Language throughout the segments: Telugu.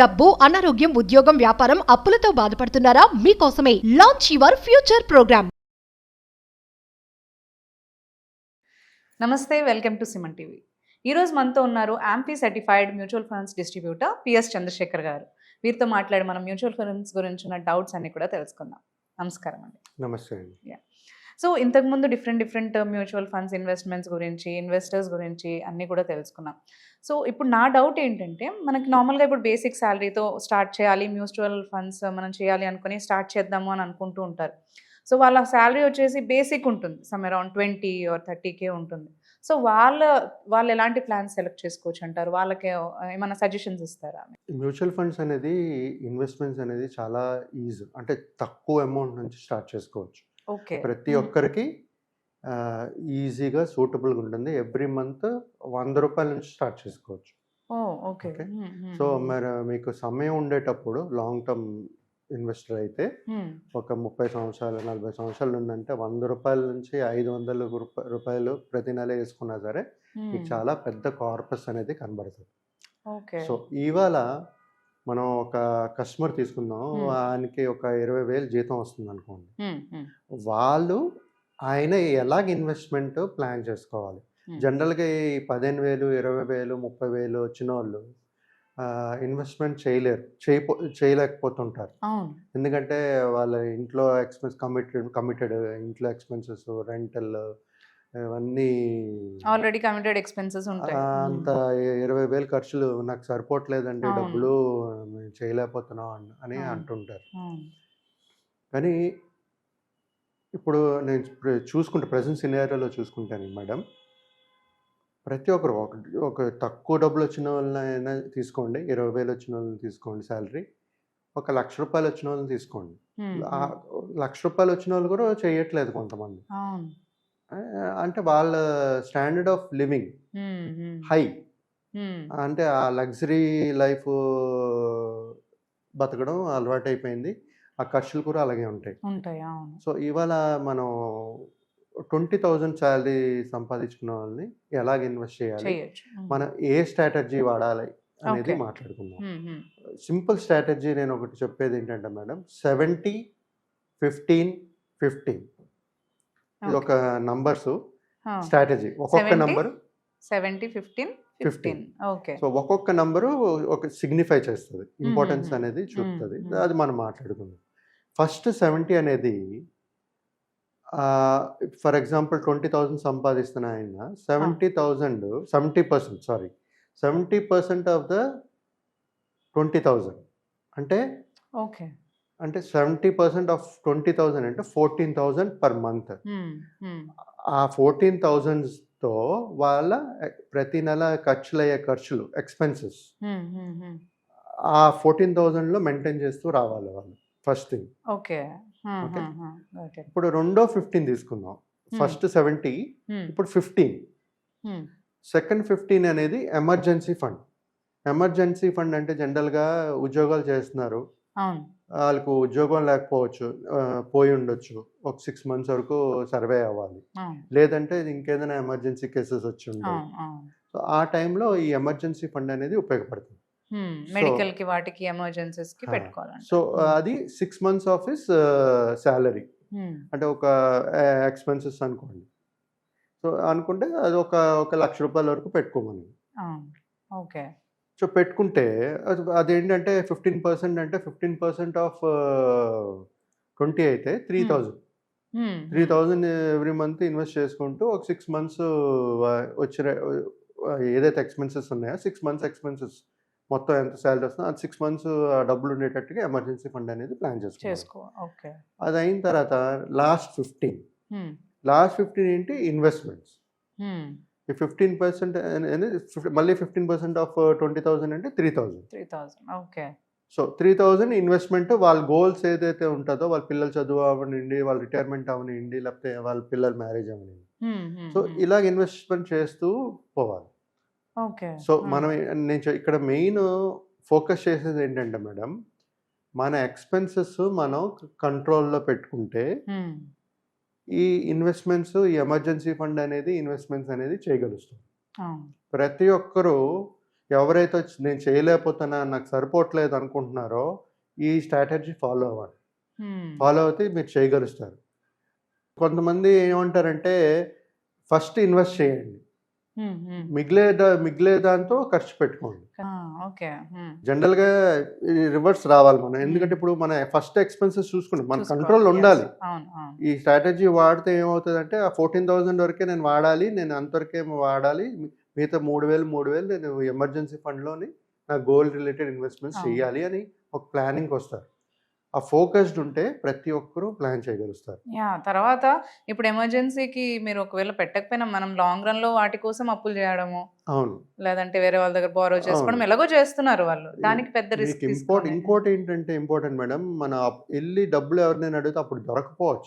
డబ్బు, అనారోగ్యం, ఉద్యోగం, వ్యాపారం, అప్పులతో బాధపడుతున్నారా? మీకోసమే లాంచ్ యువర్ ఫ్యూచర్ ప్రోగ్రామ్. నమస్తే, వెల్కమ్ టు సిమన్ టీవీ. ఈరోజు మనతో ఉన్నారు AMFI certified mutual funds distributor PS Chandrasekhar గారు. వీరితో మాట్లాడి మనం మ్యూచువల్ ఫండ్స్ గురించి ఉన్న డౌట్స్ అన్ని కూడా తెలుసుకుందాం. నమస్కారం అండి. నమస్తే అండి. సో ఇంతకుముందు డిఫరెంట్ మ్యూచువల్ ఫండ్స్ ఇన్వెస్ట్మెంట్స్ గురించి, ఇన్వెస్టర్స్ గురించి అన్నీ కూడా తెలుసుకున్నాం. సో ఇప్పుడు నా డౌట్ ఏంటంటే, మనకి నార్మల్గా ఇప్పుడు బేసిక్ శాలరీతో స్టార్ట్ చేయాలి, మ్యూచువల్ ఫండ్స్ మనం చేయాలి అనుకుని స్టార్ట్ చేద్దాము అని అనుకుంటూ ఉంటారు. సో వాళ్ళ శాలరీ వచ్చేసి బేసిక్ ఉంటుంది, సమ్ అరౌండ్ 20 or 30K ఉంటుంది. సో వాళ్ళు ఎలాంటి ప్లాన్స్ సెలెక్ట్ చేసుకోవచ్చు అంటారు? వాళ్ళకి ఏమైనా సజెషన్స్ ఇస్తారా? మ్యూచువల్ ఫండ్స్ అనేది, ఇన్వెస్ట్మెంట్స్ అనేది చాలా ఈజీ, అంటే తక్కువ అమౌంట్ నుంచి స్టార్ట్ చేసుకోవచ్చు. ఓకే. ప్రతి ఒక్కరికి ఈజీగా సూటబుల్గా ఉంటుంది. ఎవ్రీ మంత్ 100 రూపాయల నుంచి స్టార్ట్ చేసుకోవచ్చు. ఓకే. సో మరి మీకు సమయం ఉండేటప్పుడు లాంగ్ టర్మ్ ఇన్వెస్టర్ అయితే ఒక 30 సంవత్సరాలు 40 సంవత్సరాలు ఉందంటే 100 రూపాయల నుంచి 500 రూపాయలు ప్రతి నెల వేసుకున్నా సరే మీకు చాలా పెద్ద కార్పస్ అనేది కనబడుతుంది. సో ఇవాళ మనం ఒక కస్టమర్ తీసుకుందాం, ఆయనకి ఒక 20,000 జీతం వస్తుంది అనుకోండి. వాళ్ళు ఆయన ఎలాగ ఇన్వెస్ట్మెంట్ ప్లాన్ చేసుకోవాలి? జనరల్గా ఈ 15,000 20,000 30,000 వచ్చిన వాళ్ళు ఇన్వెస్ట్మెంట్ చేయలేకపోతుంటారు. ఎందుకంటే వాళ్ళ ఇంట్లో ఎక్స్పెన్స్ కమిటెడ్ ఇంట్లో ఎక్స్పెన్సెస్, రెంటల్, ఇవన్నీ ఆల్రెడీ కమిటెడ్ ఎక్స్పెన్సెస్ ఉంటాయి. అంత 20,000 ఖర్చులు నాకు సరిపోవట్లేదండి, డబ్బులు చేయలేకపోతున్నాం అని అంటుంటారు. కానీ ఇప్పుడు నేను చూసుకుంటే ప్రజెంట్ సినారియోలో చూసుకుంటాను మేడం, ప్రతి ఒక్కరు ఒక తక్కువ డబ్బులు వచ్చిన వాళ్ళైనా తీసుకోండి, 20,000 వచ్చిన వాళ్ళని తీసుకోండి శాలరీ, ఒక 1,00,000 రూపాయలు వచ్చిన వాళ్ళని తీసుకోండి. 1,00,000 రూపాయలు వచ్చిన వాళ్ళు కూడా చేయట్లేదు కొంతమంది. అంటే వాళ్ళ స్టాండర్డ్ ఆఫ్ లివింగ్ హై, అంటే ఆ లగ్జరీ లైఫ్ బతకడం అలవాటు అయిపోయింది. ఆ ఖర్చులు కూడా అలాగే ఉంటాయి. సో ఇవాళ మనం 20,000 శాలరీ సంపాదించుకున్న వాళ్ళని ఎలాగ ఇన్వెస్ట్ చేయాలి, మనం ఏ స్ట్రాటజీ వాడాలి అనేది మాట్లాడుకుందాం. సింపుల్ స్ట్రాటజీ నేను ఒకటి చెప్పేది ఏంటంటే మేడం, 70 15 15 ఇది ఒక నంబర్స్ స్ట్రాటజీ. ఒక్కొక్క నంబరు 70 15 15. ఓకే. సో ఒక్కొక్క నంబరు ఒక సిగ్నిఫై చేస్తుంది, ఇంపార్టెన్స్ అనేది చూపుతుంది. అది మనం మాట్లాడుకుందాం. ఫస్ట్ 70 అనేది, ఫర్ ఎగ్జాంపుల్ 20,000 సంపాదిస్తున్న ఆయన 70% ఆఫ్ ద 20,000 అంటే ఓకే, అంటే 70% ఆఫ్ 20,000 అంటే 14,000 పర్ మంత్. ఆ 14,000తో వాళ్ళ ప్రతి నెల ఖర్చులు ఎక్స్పెన్సెస్ ఆ 14,000లో మెయింటైన్ చేస్తూ రావాలి వాళ్ళు. First thing. ఓకే. ఇప్పుడు రెండో 15 తీసుకుందాం. ఫస్ట్ 70, ఇప్పుడు 15. సెకండ్ 15 అనేది ఎమర్జెన్సీ ఫండ్. ఎమర్జెన్సీ ఫండ్ అంటే జనరల్గా ఉద్యోగాలు చేస్తున్నారు, వాళ్ళకు ఉద్యోగం లేకపోవచ్చు, పోయి ఉండొచ్చు, ఒక 6 months వరకు సర్వే అవ్వాలి, లేదంటే ఇంకేదైనా ఎమర్జెన్సీ కేసెస్ వచ్చి ఉంటాయి. సో ఆ టైంలో ఈ ఎమర్జెన్సీ ఫండ్ అనేది ఉపయోగపడుతుంది. మెడికల్ కి వాటికి ఎమర్జెన్సీస్ కి పెట్టుకోవాలి. సో అది 6 months ఆఫ్ హిస్ శాలరీ, అంటే ఒక ఎక్స్పెన్సెస్ అనుకోండి. సో అనుకుంటే అది ఒక 1,00,000 రూపాయల వరకు పెట్టుకోమని. ఓకే. సో పెట్టుకుంటే అదేంటంటే 15% అంటే 15% ఆఫ్ 20 అయితే 3,000 ఎవ్రీ మంత్ ఇన్వెస్ట్ చేసుకుంటూ ఒక 6 months వచ్చిన ఏదైతే ఎక్స్పెన్సెస్ ఉన్నాయో 6 months ఎక్స్పెన్సెస్ మొత్తం ఎంత శాలరీ వస్తుందో అది 6 months డబ్బులు ఉండేటట్టుగా ఎమర్జెన్సీ ఫండ్ అనేది ప్లాన్ చేసుకో. అది అయిన తర్వాత లాస్ట్ 15 ఏంటి, ఇన్వెస్ట్మెంట్స్. ఈ 15% అనేది మళ్ళీ 15% ఆఫ్ 20,000 అంటే 3,000. ఓకే. సో 3,000 ఇన్వెస్ట్మెంట్ వాళ్ళ గోల్స్ ఏదైతే ఉంటుందో, వాళ్ళ పిల్లల చదువు అవనండి, వాళ్ళ రిటైర్మెంట్ అవనండి, లేకపోతే వాళ్ళ పిల్లల మ్యారేజ్ అవనండి, సో ఇలాగ ఇన్వెస్ట్మెంట్ చేస్తూ పోవాలి. సో మనం నేను ఇక్కడ మెయిన్ ఫోకస్ చేసేది ఏంటంటే మేడం, మన ఎక్స్పెన్సెస్ మనం కంట్రోల్లో పెట్టుకుంటే ఈ ఇన్వెస్ట్మెంట్స్, ఈ ఎమర్జెన్సీ ఫండ్ అనేది ఇన్వెస్ట్మెంట్స్ అనేది చేయగలుగుతాం. ప్రతి ఒక్కరూ ఎవరైతే నేను చేయలేకపోతున్నా, నాకు సరిపోవట్లేదు అనుకుంటున్నారో ఈ స్ట్రాటజీ ఫాలో అవ్వాలి. ఫాలో అవుతే మీరు చేయగలుగుతారు. కొంతమంది ఏమంటారంటే ఫస్ట్ ఇన్వెస్ట్ చేయండి, మిగిలే దాంతో ఖర్చు పెట్టుకోండి. ఓకే. జనరల్గా రివర్స్ రావాలి మనం, ఎందుకంటే ఇప్పుడు మన ఫస్ట్ ఎక్స్పెన్సెస్ చూసుకుంటాం, మన కంట్రోల్ ఉండాలి. ఈ స్ట్రాటజీ వాడితే ఏమవుతుందంటే ఆ 14,000 వరకే నేను వాడాలి, నేను అంతవరకే వాడాలి, మిగతా 3,000 నేను ఎమర్జెన్సీ ఫండ్లోని నా గోల్ రిలేటెడ్ ఇన్వెస్ట్మెంట్స్ చేయాలి అని ఒక ప్లానింగ్కి వస్తారు. ఆ ఫోకస్డ్ ఉంటే ప్రతి ఒక్కరూ ప్లాన్ చేయగలుగుతారు. తర్వాత ఇప్పుడు ఎమర్జెన్సీకి మీరు ఒకవేళ పెట్టకపోయినా మనం లాంగ్ రన్ లో వాటి కోసం అప్పులు చేయడము, అవును, లేదంటే వేరే వాళ్ళ దగ్గర బారో చేసుకోవడం ఎలాగో చేస్తున్నారు వాళ్ళు. దానికి పెద్ద రిస్క్ ఇంకోటి ఏంటంటే ఇంపార్టెంట్ మేడం, మన వెళ్ళి డబ్బులు ఎవరినైనా అడిగితే అప్పుడు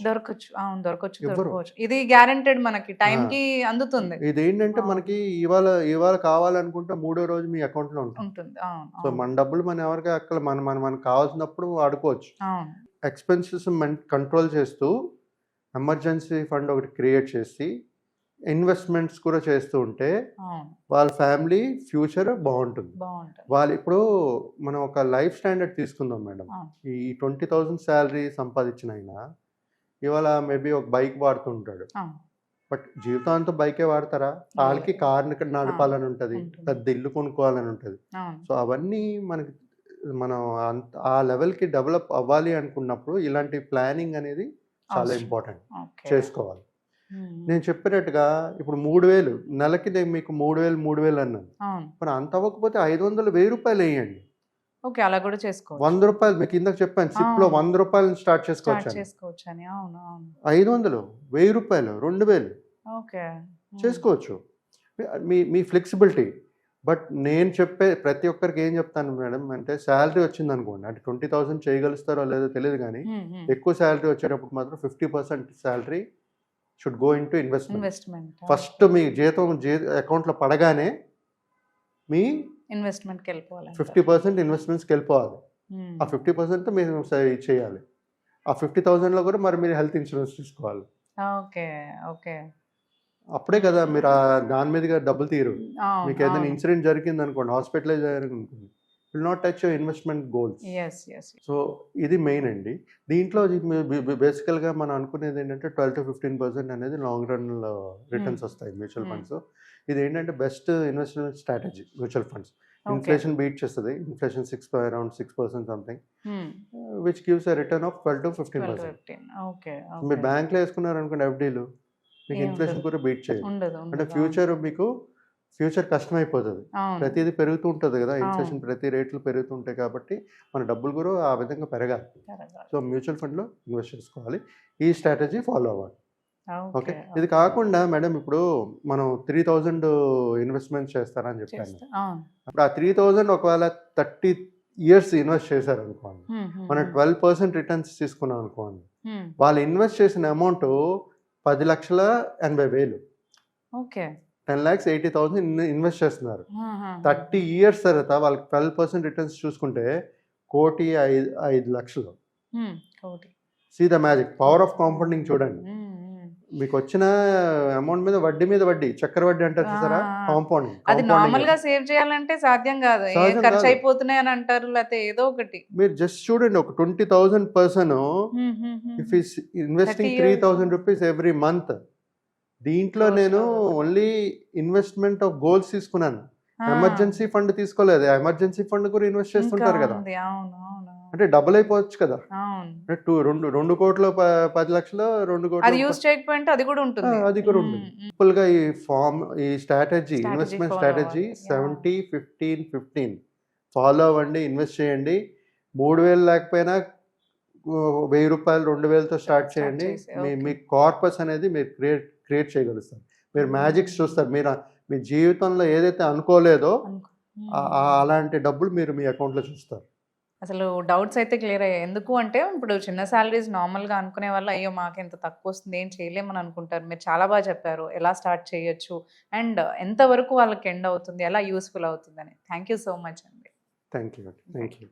దొరకచ్చు. అవును, దొరకవచ్చు. ఇది గ్యారెంటెడ్, మనకి టైం కి అందుతుంది. ఇది ఏంటంటే మనకి ఇవాళ కావాలనుకుంటే 3వ రోజు మీ అకౌంట్ లో ఉంటుంది. సో మన డబ్బులు మన ఎవరికి అక్కడ మనకు కావాల్సినప్పుడు వాడుకోవచ్చు. ఎక్స్పెన్సెస్ కంట్రోల్ చేస్తూ ఎమర్జెన్సీ ఫండ్ ఒకటి క్రియేట్ చేసి ఇన్వెస్ట్మెంట్స్ కూడా చేస్తూ ఉంటే వాళ్ళ ఫ్యామిలీ ఫ్యూచర్ బాగుంటుంది. వాళ్ళు ఇప్పుడు మనం ఒక లైఫ్ స్టాండర్డ్ తీసుకుందాం మేడం, ఈ 20,000 శాలరీ సంపాదించిన అయినా ఇవాళ మేబీ ఒక బైక్ వాడుతుంటాడు, బట్ జీవితాంతం బైకే వాడతారా? వాళ్ళకి కార్ని నడపాలని ఉంటుంది, పెద్ద ఇల్లు కొనుక్కోవాలని ఉంటుంది. సో అవన్నీ మనం ఆ లెవెల్కి డెవలప్ అవ్వాలి అనుకున్నప్పుడు ఇలాంటి ప్లానింగ్ అనేది చాలా ఇంపార్టెంట్ చేసుకోవాలి. నేను చెప్పినట్టుగా ఇప్పుడు 3,000 నెలకి నేను మీకు 3,000 అన్నాను, మరి అంత అవ్వకపోతే 500 1,000 వేయండి. ఓకే, అలా కూడా చేసుకోవచ్చు. 100 రూపాయలు మీకు ఇందాక చెప్పాను, సిప్ లో 100 రూపాయలు స్టార్ట్ చేసుకోవచ్చు. 500 1,000 2,000 చేసుకోవచ్చు, మీ ఫ్లెక్సిబిలిటీ. బట్ నేను చెప్పే ప్రతి ఒక్కరికి ఏం చెప్తాను మేడం అంటే, శాలరీ వచ్చింది అనుకోండి, అంటే 20,000 చేయగలుగుతారో లేదో తెలియదు, కానీ ఎక్కువ శాలరీ వచ్చేటప్పుడు మాత్రం 50% salary should go into investment. First మీ జీతం అకౌంట్లో పడగానే మీ ఇన్వెస్ట్మెంట్కి వెళ్ళిపోవాలి, 50% ఇన్వెస్ట్మెంట్స్కి వెళ్ళిపోవాలి. ఆ 50% మీరు చేయాలి. ఆ 50,000లో కూడా మరి మీరు హెల్త్ ఇన్సూరెన్స్ తీసుకోవాలి. అప్పుడే కదా మీరు దాని మీదుగా డబ్బులు తీరు. మీకు ఏదైనా ఇన్సిడెంట్ జరిగింది అనుకోండి, హాస్పిటలైజ్ అయ్యారనుకోండి, will not touch your investment goals. So ఇది మెయిన్ అండి. దీంట్లో బేసికల్గా మనం అనుకునేది ఏంటంటే 12 to 15% అనేది లాంగ్ రన్లో రిటర్న్స్ వస్తాయి మ్యూచువల్ ఫండ్స్. ఇది ఏంటంటే best investment strategy mutual funds. Inflation beat చేస్తుంది, inflation around 6% something, which gives a return of 12 to 15%. మీరు బ్యాంక్లో వేసుకున్నారు అనుకోండి ఎఫ్డీలు, మీకు ఇన్ఫ్లేషన్ కూడా బీట్ చేయదు. అంటే ఫ్యూచర్ కష్టమైపోతుంది, ప్రతిదీ పెరుగుతూ ఉంటుంది కదా, ఇన్ఫ్లేషన్ ప్రతి రేట్లు పెరుగుతుంటాయి కాబట్టి మన డబ్బులు కూడా ఆ విధంగా పెరగాలి. సో మ్యూచువల్ ఫండ్లో ఇన్వెస్ట్ చేసుకోవాలి, ఈ స్ట్రాటజీ ఫాలో అవ్వాలి. ఓకే, ఇది కాకుండా మేడం ఇప్పుడు మనం 3,000 ఇన్వెస్ట్మెంట్ చేస్తారని చెప్పాను. ఇప్పుడు ఆ 3,000 ఒకవేళ 30 years ఇన్వెస్ట్ చేశారు అనుకోండి, మనం 12% రిటర్న్స్ తీసుకున్నాం అనుకోండి, వాళ్ళు ఇన్వెస్ట్ చేసిన అమౌంట్ 10,80,000. 10,80,000 ఇన్వెస్ట్ చేస్తున్నారు. 30 years తర్వాత వాళ్ళకి 12% రిటర్న్స్ చూసుకుంటే 1,05,00,000. See the magic, power of compounding చూడండి. మీకు వచ్చిన అమౌంట్ మీద వడ్డీ చక్రవడ్డీ అంటారు చూసారా, కాంపౌండింగ్. అది నార్మల్ గా సేవ్ చేయాలంటే సాధ్యం కాదు, ఖర్చు అయిపోతున్నాయి అని అంటారు, లేకపోతే ఏదో ఒకటి. మీరు జస్ట్ చూడండి, ఒక 20,000 person if is investing 3,000 rupees every month, దీంట్లో నేను ఓన్లీ ఇన్వెస్ట్మెంట్ ఆఫ్ గోల్స్ తీసుకున్నాను, ఎమర్జెన్సీ ఫండ్ తీసుకోలేదు. ఎమర్జెన్సీ ఫండ్ కూడా ఇన్వెస్ట్ చేస్తుంటారు కదా, అంటే డబుల్ అయిపోవచ్చు కదా. 2 కోట్ల 10 లక్షలు 2 కోట్లు అది యూస్ చేయకపోతే అది కూడా ఉంటుంది. సింపుల్ గా ఈ స్ట్రాటజీ, ఇన్వెస్ట్మెంట్ స్ట్రాటజీ 70-15-15 ఫాలో అవ్వండి, ఇన్వెస్ట్ చేయండి. 3,000 లేకపోయినా 1,000 రూపాయలు 2,000తో స్టార్ట్ చేయండి. మీ కార్పస్ అనేది మీరు క్రియేట్ చేయగలుగుతారు. మీరు మ్యాజిక్స్ చూస్తారు, మీ జీవితంలో ఏదైతే అనుకోలేదో అలాంటి డబ్బులు మీరు మీ అకౌంట్లో చూస్తారు. అసలు డౌట్స్ అయితే క్లియర్ అయ్యాయి. ఎందుకు అంటే ఇప్పుడు చిన్న శాలరీస్ నార్మల్గా అనుకునే వాళ్ళు అయ్యో మాకు ఎంత తక్కువ వస్తుంది ఏం చేయలేమని అనుకుంటారు. మీరు చాలా బాగా చెప్పారు ఎలా స్టార్ట్ చేయొచ్చు అండ్ ఎంతవరకు వాళ్ళకి ఎండ్ అవుతుంది, ఎలా యూస్ఫుల్ అవుతుందని. థ్యాంక్ యూ సో మచ్ అండి. Thank you.